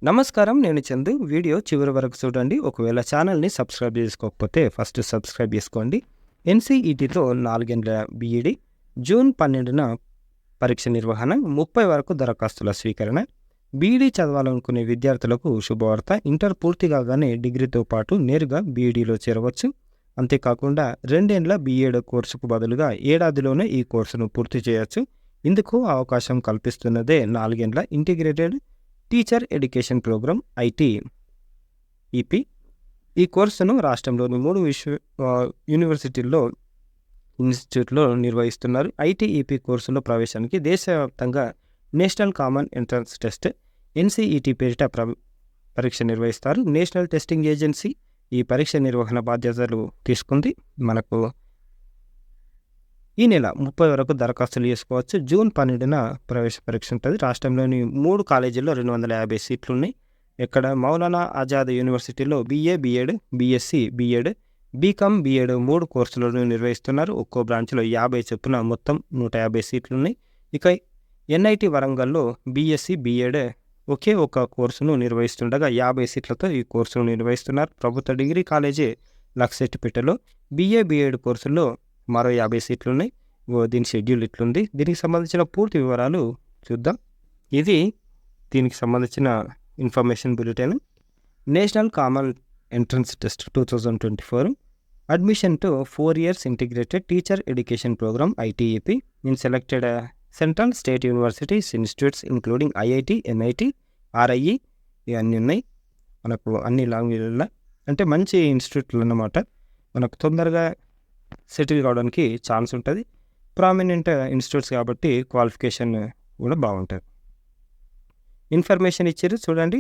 నమస్కారం. నేను చందు. వీడియో చివరి వరకు చూడండి. ఒకవేళ ఛానల్‌ని సబ్స్క్రైబ్ చేసుకోకపోతే ఫస్ట్ సబ్స్క్రైబ్ చేసుకోండి. ఎన్‌సీఈటీతో 4 గంటల బీఈడీ జూన్ 12న పరీక్ష నిర్వహణ, 30 వరకు దరఖాస్తుల స్వీకరణ. బీఈడీ చదవాలనుకునే విద్యార్థులకు శుభవార్త. ఇంటర్ పూర్తి కాగానే డిగ్రీతో పాటు నేరుగా బీఈడీలో చేరవచ్చు. అంతేకాకుండా 2 ఏండ్ల బీఎడ్ కోర్సుకు బదులుగా ఏడాదిలోనే ఈ కోర్సును పూర్తి చేయొచ్చు. ఇందుకు అవకాశం కల్పిస్తున్నదే 4 ఏండ్ల ఇంటిగ్రేటెడ్ టీచర్ ఎడ్యుకేషన్ ప్రోగ్రామ్ ఐటీఈపీ. ఈ కోర్సును రాష్ట్రంలోని 3 యూనివర్సిటీల్లో ఇన్స్టిట్యూట్లో నిర్వహిస్తున్నారు. ఐటీఈపీ కోర్సులో ప్రవేశానికి దేశవ్యాప్తంగా national common entrance test NCET పేరిట పరీక్ష నిర్వహిస్తారు. నేషనల్ టెస్టింగ్ ఏజెన్సీ ఈ పరీక్ష నిర్వహణ బాధ్యతలు తీసుకుంది. మనకు ఈ నెల 30 వరకు దరఖాస్తులు చేసుకోవచ్చు. జూన్ 12న ప్రవేశ పరీక్ష ఉంటుంది. రాష్ట్రంలోని 3 కాలేజీల్లో 250 సీట్లు ఉన్నాయి. ఇక్కడ మౌలానా ఆజాద్ యూనివర్సిటీలో BA, BEd, BSc, BEd, BCom, BEd 3 కోర్సులను నిర్వహిస్తున్నారు. ఒక్కో బ్రాంచ్లో 50 చొప్పున మొత్తం 150 సీట్లు ఉన్నాయి. ఇక ఎన్ఐటి వరంగల్లో బీఎస్సీ, బీఎడ్ ఒకే ఒక కోర్సును నిర్వహిస్తుండగా 50 సీట్లతో ఈ కోర్సును నిర్వహిస్తున్నారు. ప్రభుత్వ డిగ్రీ కాలేజీ లక్సెట్టిపేటలో బీఏ, బీఎడ్ కోర్సుల్లో మరో 50 సీట్లు ఉన్నాయి. దీని షెడ్యూల్ ఇట్లుంది. దీనికి సంబంధించిన పూర్తి వివరాలు చూద్దాం. ఇది దీనికి సంబంధించిన information bulletin. National common entrance test 2024 admission to 4 years integrated teacher education programme ITEP in selected central state universities institutes including IIT, NIT, RIE ఇవన్నీ ఉన్నాయి. మనకు అన్ని లాంగ్వేజ్లలో అంటే మంచి ఇన్స్టిట్యూట్లు అన్నమాట. మనకు తొందరగా సెటిల్ కావడానికి ఛాన్స్ ఉంటుంది. ప్రామినెంట్ ఇన్స్టిట్యూట్స్ కాబట్టి క్వాలిఫికేషన్ కూడా బాగుంటుంది. ఇన్ఫర్మేషన్ ఇచ్చారు చూడండి.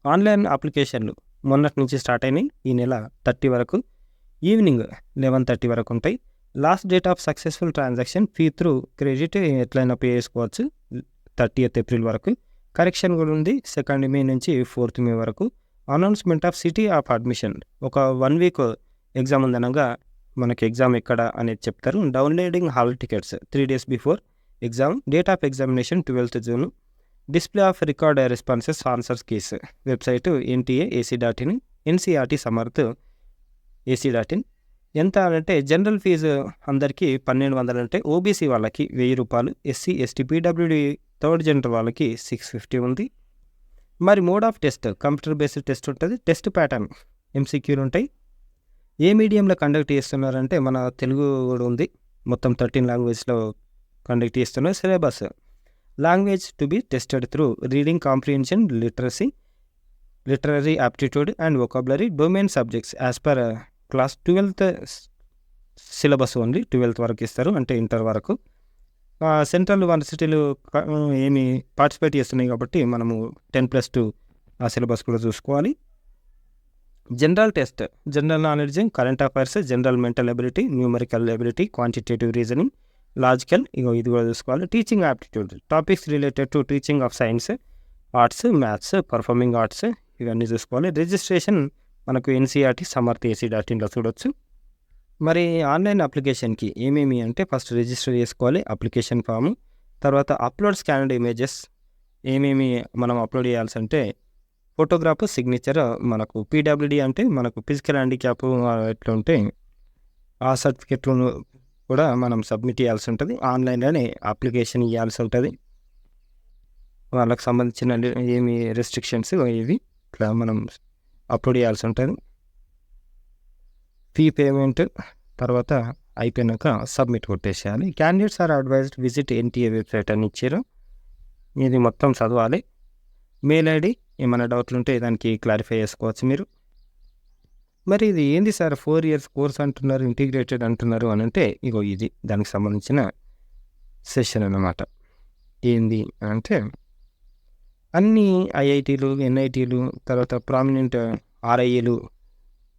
ఆన్లైన్ అప్లికేషన్లు మొన్నటి నుంచి స్టార్ట్ అయినాయి. ఈ నెల 30 వరకు ఈవినింగ్ 11:30 వరకు ఉంటాయి. Last date of successful transaction fee through credit ఎట్లయినా పే చేసుకోవచ్చు 30th April వరకు. కరెక్షన్ కూడా ఉంది 2nd May నుంచి 4th May వరకు. Announcement of city of admission ఒక 1 week ఎగ్జామ్ ఉందనగా మనకి ఎగ్జామ్ ఎక్కడ అనేది చెప్తారు. Downloading hall tickets 3 days before exam. Date of examination 12th June. Display of record responses answers case website NTA.ac.in, NCERT Samarth AC.in. ఎంత అంటే general fee అందరికీ 1,200 అంటే OBC వాళ్ళకి 1,000 రూపాయలు, SC, ST, PWD third gender వాళ్ళకి 650 ఉంది. మరి mode of test computer based test ఉంటుంది. టెస్ట్ ప్యాటర్న్ ఎంసీక్యూలు ఉంటాయి. ఏ మీడియంలో కండక్ట్ చేస్తున్నారంటే మన తెలుగు కూడా ఉంది. మొత్తం 13 లాంగ్వేజ్లో కండక్ట్ చేస్తున్నారు. Syllabus language to be tested through reading comprehension, literary aptitude and vocabulary domain subjects as per class 12th syllabus only. 12th వరకు ఇస్తారు అంటే ఇంటర్ వరకు. సెంట్రల్ యూనివర్సిటీలు ఏమి పార్టిసిపేట్ చేస్తున్నాయి కాబట్టి మనము 10+2 ఆ సిలబస్ కూడా చూసుకోవాలి. General test general knowledge, current affairs, general mental ability, numerical ability, quantitative reasoning, logical ఇది కూడా చూసుకోవాలి. Teaching aptitude topics related to teaching of science, arts, maths, performing arts ఇవన్నీ చూసుకోవాలి. రిజిస్ట్రేషన్ మనకు NCERT సమర్థ్ AC.inలో చూడవచ్చు. మరి ఆన్లైన్ అప్లికేషన్కి ఏమేమి అంటే ఫస్ట్ రిజిస్టర్ చేసుకోవాలి అప్లికేషన్ ఫామ్. తర్వాత అప్లోడ్ స్కానర్డ్ ఇమేజెస్ ఏమేమి మనం అప్లోడ్ చేయాల్సి అంటే ఫోటోగ్రాఫ్, సిగ్నేచర్, మనకు పీడబ్ల్యూడీ అంటే మనకు ఫిజికల్ హ్యాండిక్యాప్ ఎట్లా ఉంటే ఆ సర్టిఫికెట్ కూడా మనం సబ్మిట్ చేయాల్సి ఉంటుంది. ఆన్లైన్లోనే అప్లికేషన్ ఇవ్వాల్సి ఉంటుంది. వాళ్ళకి సంబంధించిన ఏమి రెస్ట్రిక్షన్స్ ఇవి ఇట్లా మనం అప్లోడ్ చేయాల్సి ఉంటుంది. ఫీ పేమెంట్ తర్వాత అయిపోయినాక సబ్మిట్ కొట్టేసేయాలి. Candidates are advised visit NTA website అని ఇచ్చారు. ఇది మొత్తం చదవాలి. మెయిల్ ఐడి ఏమైనా డౌట్లు ఉంటే దానికి క్లారిఫై చేసుకోవచ్చు మీరు. మరి ఇది ఏంది సార్ 4 years కోర్స్ అంటున్నారు, ఇంటిగ్రేటెడ్ అంటున్నారు అని అంటే ఇది దానికి సంబంధించిన సెషన్ అన్నమాట. ఏంది అంటే అన్ని ఐఐటీలు, ఎన్ఐటీలు తర్వాత ప్రామినెంట్ ఆర్ఐఏలు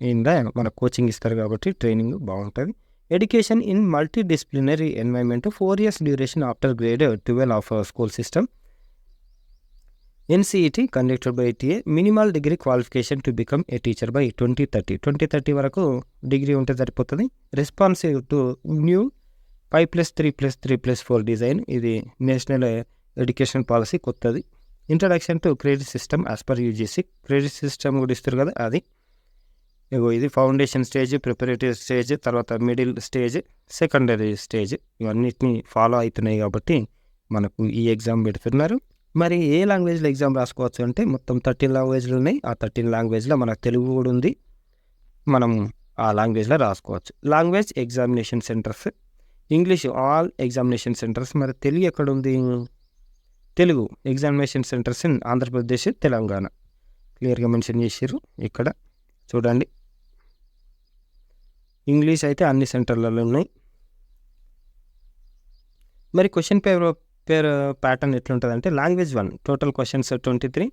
ఏందా మన కోచింగ్ ఇస్తారు కాబట్టి ట్రైనింగ్ బాగుంటుంది. Education in multi disciplinary environment 4 years duration after grade 12 of school system. NCET conducted by ITA. Minimal degree qualification to become a teacher by 2030 వరకు డిగ్రీ ఉంటే సరిపోతుంది. Responsive to new 5+3+3+4 design. ఇది national education policy కొత్తది. Introduction to credit system as per UGC. Credit system కూడా ఇస్తారు కదా అది. ఇది ఫౌండేషన్ స్టేజ్, ప్రిపరేటరీ స్టేజ్, తర్వాత మిడిల్ స్టేజ్, సెకండరీ స్టేజ్, ఇవన్నిటిని ఫాలో అవుతున్నాయి కాబట్టి మనకు ఈ ఎగ్జామ్ పెడుతున్నారు. మరి ఏ లాంగ్వేజ్లో ఎగ్జామ్ రాసుకోవచ్చు అంటే మొత్తం 13 లాంగ్వేజ్లు ఉన్నాయి. ఆ 13 లాంగ్వేజ్లో మనకు తెలుగు కూడా ఉంది. మనం ఆ లాంగ్వేజ్లో రాసుకోవచ్చు. Language examination centres, English all examination centres. మరి తెలుగు ఎక్కడ ఉంది? Telugu examination centres in Andhra Pradesh, Telangana క్లియర్గా మెన్షన్ చేసారు ఇక్కడ చూడండి. ఇంగ్లీష్ అయితే అన్ని సెంటర్లలో ఉన్నాయి. మరి క్వశ్చన్ పేపర్ ప్యాటర్న్ ఎట్లుంటుంది అంటే language 1 total questions 23,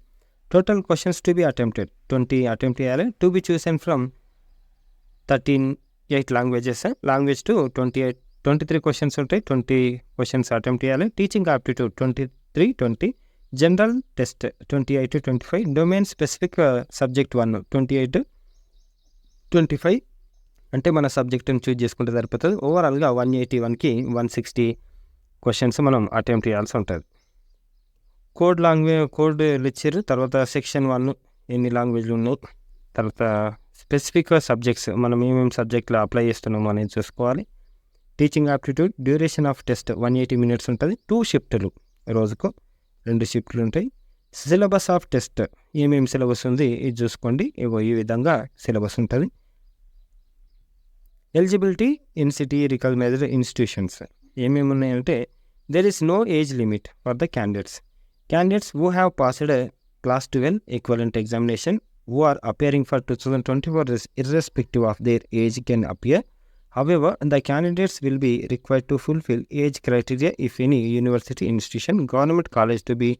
total questions to be attempted 20 attempt చేయాలి. To be chosen from 8 languages. Language 2 23 questions ఉంటాయి, 20 క్వశ్చన్స్ అటెంప్ట్ చేయాలి. Teaching aptitude 23, 20. General test 28, 25. Domain specific subject 1 28, 25 అంటే మన సబ్జెక్ట్ని చూజ్ చేసుకుంటే సరిపోతుంది. ఓవరాల్గా 181కి 160 క్వశ్చన్స్ మనం అటెంప్ట్ చేయాల్సి ఉంటుంది. కోడ్ ఇచ్చారు. తర్వాత సెక్షన్ 1 ఎన్ని లాంగ్వేజ్లు ఉన్నాయి, తర్వాత స్పెసిఫిక్ సబ్జెక్ట్స్ మనం ఏమేమి సబ్జెక్టులో అప్లై చేస్తున్నామో అనేది చూసుకోవాలి. Teaching aptitude duration of test 180 minutes ఉంటుంది. 2 షిఫ్టులు, రోజుకు 2 షిఫ్టులు ఉంటాయి. సిలబస్ ఆఫ్ టెస్ట్ ఏమేమి సిలబస్ ఉంది ఇది చూసుకోండి. ఈ విధంగా సిలబస్ ఉంటుంది. Eligibility in city recognised institutions ఏమేమి ఉన్నాయంటే there is no age limit for the candidates who have passed class 12 equivalent examination who are appearing for 2024 irrespective of their age can appear. However, the candidates will be required to fulfill age criteria if any university institution, government college to be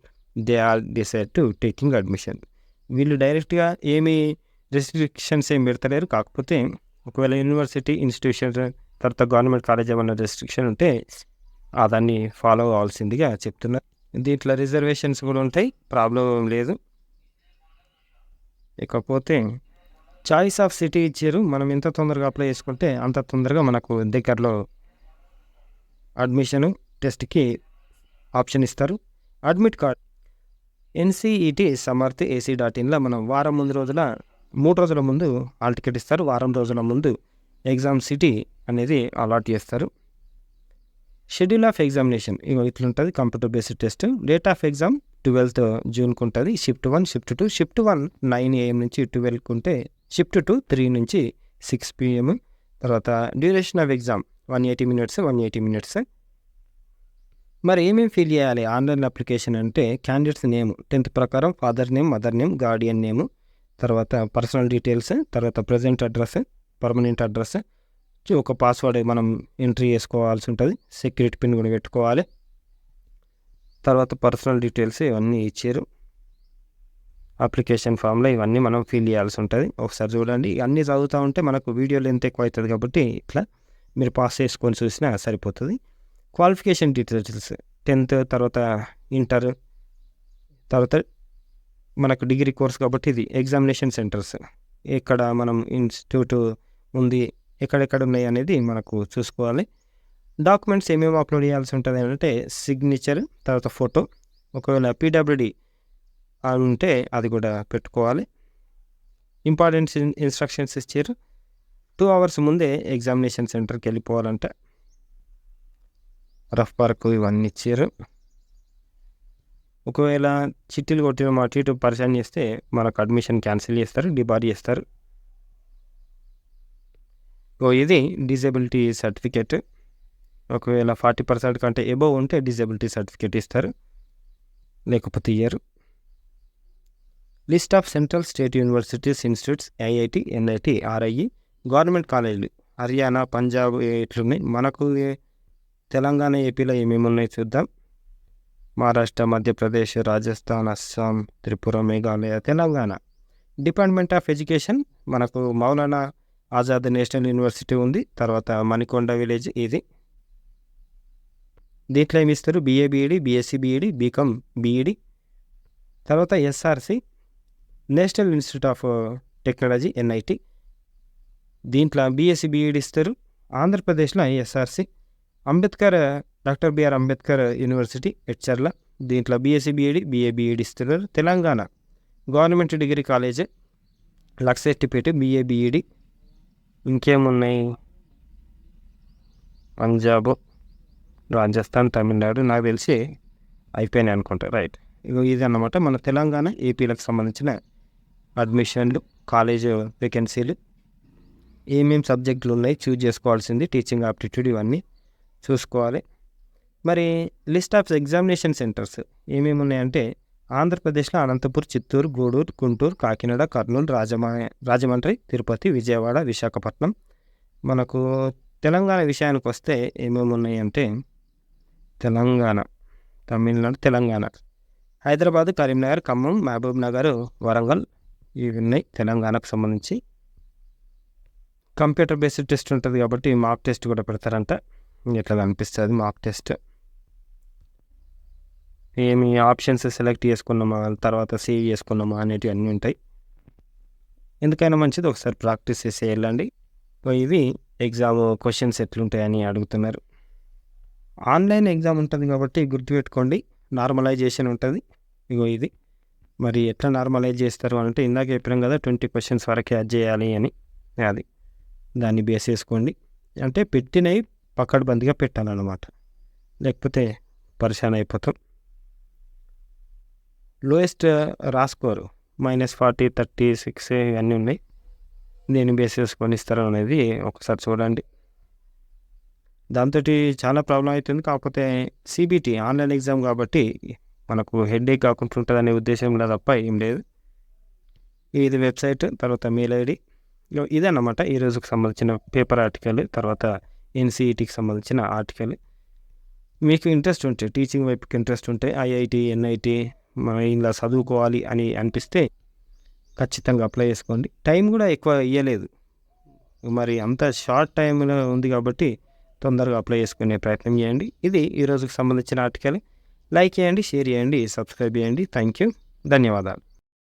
they are decided to taking admission. వీళ్ళు డైరెక్ట్గా ఏమి restrictions ఏం పెడతలేరు. కాకపోతే ఒకవేళ university institution తర్వాత government college ఏమన్నా restriction ఉంటే దాన్ని ఫాలో అవ్వాల్సిందిగా చెప్తున్నారు. దీంట్లో రిజర్వేషన్స్ కూడా ఉంటాయి, ప్రాబ్లం ఏం లేదు. ఇకపోతే చాయిస్ ఆఫ్ సిటీ ఇచ్చారు. మనం ఎంత తొందరగా అప్లై చేసుకుంటే అంత తొందరగా మనకు దగ్గరలో అడ్మిషన్ టెస్ట్కి ఆప్షన్ ఇస్తారు. అడ్మిట్ కార్డ్ ఎన్సీఈటీ సమర్థ్ AC.inలో మనం వారం ముందు 3 రోజుల ముందు హాల్ టికెట్ ఇస్తారు. వారం రోజుల ముందు ఎగ్జామ్ సిటీ అనేది అలాట్ చేస్తారు. షెడ్యూల్ ఆఫ్ ఎగ్జామినేషన్ ఇట్లుంటుంది. Computer based test. Date of exam 12th జూన్కి ఉంటుంది. Shift 1, shift 2. షిఫ్ట్ 1 9 AM నుంచి 12కి ఉంటే షిఫ్ట్ 2 3 నుంచి 6 PM. తర్వాత డ్యూరేషన్ ఆఫ్ ఎగ్జామ్ 180 మినిట్స్. మరి ఏమేమి ఫిల్ చేయాలి ఆన్లైన్ అప్లికేషన్ అంటే క్యాండిడేట్స్ నేమ్ 10th ప్రకారం, father name, mother name, Guardian name, తర్వాత పర్సనల్ డీటెయిల్స్, తర్వాత ప్రజెంట్ అడ్రస్, పర్మనెంట్ అడ్రస్, ఒక పాస్వర్డ్ మనం ఎంట్రీ చేసుకోవాల్సి ఉంటుంది. సెక్యూరిటీ పిన్ కూడా పెట్టుకోవాలి. తర్వాత పర్సనల్ డీటెయిల్స్ ఇవన్నీ ఇచ్చారు. అప్లికేషన్ ఫామ్లో ఇవన్నీ మనం ఫిల్ చేయాల్సి ఉంటుంది. ఒకసారి చూడండి. అన్నీ చదువుతూ ఉంటే మనకు వీడియో లెంత్ ఎక్కువ అవుతుంది కాబట్టి ఇట్లా మీరు పాస్ చేసుకొని చూసినా సరిపోతుంది. క్వాలిఫికేషన్ డీటెయిల్స్ 10th, తర్వాత ఇంటర్, తర్వాత మనకు డిగ్రీ కోర్స్ కాబట్టి ఇది ఎగ్జామినేషన్ సెంటర్స్ ఎక్కడ మనం ఇన్స్టిట్యూట్ ఉంది, ఎక్కడెక్కడ ఉన్నాయి అనేది మనకు చూసుకోవాలి. డాక్యుమెంట్స్ ఏమేమి అప్లోడ్ చేయాల్సి ఉంటుంది అంటే సిగ్నేచర్, తర్వాత ఫోటో, ఒకవేళ PWD ఉంటే అది కూడా పెట్టుకోవాలి. ఇంపార్టెంట్ ఇన్స్ట్రక్షన్స్ ఇచ్చారు. 2 hours ముందే ఎగ్జామినేషన్ సెంటర్కి వెళ్ళిపోవాలంటే రఫ్ పార్క్ ఇవన్నీ ఇచ్చారు. ఒకవేళ చిట్టీలు కొట్టిన అటు ఇటు పరిచయం చేస్తే మనకు అడ్మిషన్ క్యాన్సిల్ చేస్తారు, డిబార్ చేస్తారు. ఇది డిజేబిలిటీ సర్టిఫికేట్. ఒకవేళ 40% కంటే ఎబోవ్ ఉంటే డిజేబిలిటీ సర్టిఫికేట్ ఇస్తారు, లేకపోతే ఇయ్యరు. List of central state universities institutes IIT, NIT, RIE, government కాలేజీలు హర్యానా, పంజాబ్ ఇట్లున్నాయి. మనకు తెలంగాణ, ఏపీలో ఏమేమి ఉన్నాయి చూద్దాం. Maharashtra, Madhya Pradesh, Rajasthan, Assam, Tripura, Meghalaya, Telangana. Department of education మనకు మౌలానా ఆజాద్ నేషనల్ యూనివర్సిటీ ఉంది. తర్వాత మణికొండ విలేజ్ ఇది. దీంట్లో ఏమి ఇస్తారు? BA BEd, BSc BEd, BCom BEd. తర్వాత SRC national institute of technology NIT. దీంట్లో BSc BEd ఇస్తారు. ఆంధ్రప్రదేశ్లో SRC Ambedkar doctor B R Ambedkar university Edcherla, దీంట్లో బీఎస్సీ బీఈడి, BA BEd ఇస్తున్నారు. Telangana government degree college Luxettipet, BA BEd. ఇంకేమున్నాయి? పంజాబ్, రాజస్థాన్, తమిళనాడు, నాకు తెలిసి అయిపోయినాయి అనుకుంటా. రైట్, ఇది అన్నమాట మన తెలంగాణ ఏపీలకు సంబంధించిన అడ్మిషన్లు, కాలేజ్ వేకెన్సీలు, ఏమేమి సబ్జెక్టులు ఉన్నాయి చూజ్ చేసుకోవాల్సింది, టీచింగ్ ఆప్టిట్యూడ్ ఇవన్నీ చూసుకోవాలి. మరి లిస్ట్ ఆఫ్ ఎగ్జామినేషన్ సెంటర్స్ ఏమేమి ఉన్నాయంటే ఆంధ్రప్రదేశ్లో అనంతపూర్, చిత్తూరు, గూడూరు, గుంటూరు, కాకినాడ, కర్నూలు, రాజమండ్రి, తిరుపతి, విజయవాడ, విశాఖపట్నం. మనకు తెలంగాణ విషయానికి వస్తే ఏమేమి ఉన్నాయంటే తెలంగాణ, తమిళనాడు, తెలంగాణ, హైదరాబాదు, కరీంనగర్, ఖమ్మం, మహబూబ్ నగర్, వరంగల్, ఇవి ఉన్నాయి తెలంగాణకు సంబంధించి. కంప్యూటర్ బేస్డ్ టెస్ట్ ఉంటుంది కాబట్టి మాక్ టెస్ట్ కూడా పెడతారంట. ఇట్లా కనిపిస్తుంది మాక్ టెస్ట్. ఏమి ఆప్షన్స్ సెలెక్ట్ చేసుకున్నామా, తర్వాత సేవ్ చేసుకున్నామా అనేటివి అన్నీ ఉంటాయి. ఎందుకైనా మంచిది ఒకసారి ప్రాక్టీస్ చేసి వెళ్ళండి. ఇవి ఎగ్జామ్ క్వశ్చన్స్ ఎట్లుంటాయని అడుగుతున్నారు. ఆన్లైన్ ఎగ్జామ్ ఉంటుంది కాబట్టి గుర్తుపెట్టుకోండి, నార్మలైజేషన్ ఉంటుంది. ఇది మరి ఎట్లా నార్మలైజ్ చేస్తారు అంటే ఇందాక చెప్పాం కదా 20 క్వశ్చన్స్ వరకే యాడ్ చేయాలి అని, అది దాన్ని బేస్ చేసుకోండి. అంటే పెట్టినవి పకడ్బందీగా పెట్టాలన్నమాట, లేకపోతే పరిశాన్ అయిపోతాం. లోయెస్ట్ రాస్కోరు -40, 36 ఇవన్నీ ఉన్నాయి. దేన్ని బేస్ చేసుకొని ఇస్తారు అనేది ఒకసారి చూడండి. దాంతో చాలా ప్రాబ్లం అవుతుంది. కాకపోతే CBT ఆన్లైన్ ఎగ్జామ్ కాబట్టి మనకు హెడేక్ కాకుండా ఉంటుంది అనే ఉద్దేశంలో తప్ప ఏం లేదు. ఇది వెబ్సైట్, తర్వాత మెయిల్ ID. ఇదన్నమాట ఈ రోజుకి సంబంధించిన పేపర్ ఆర్టికల్, తర్వాత NCETకి సంబంధించిన ఆర్టికల్. మీకు ఇంట్రెస్ట్ ఉంటే, టీచింగ్ వైపుకి ఇంట్రెస్ట్ ఉంటే, IIT, NIT ఇలా చదువుకోవాలి అని అనిపిస్తే ఖచ్చితంగా అప్లై చేసుకోండి. టైం కూడా ఎక్కువ ఇవ్వలేదు, మరి అంత షార్ట్ టైంలో ఉంది కాబట్టి తొందరగా అప్లై చేసుకునే ప్రయత్నం చేయండి. ఇది ఈ రోజుకి సంబంధించిన ఆర్టికల్. లైక్ చేయండి, షేర్ చేయండి, సబ్స్క్రైబ్ చేయండి. థ్యాంక్ యూ, ధన్యవాదాలు.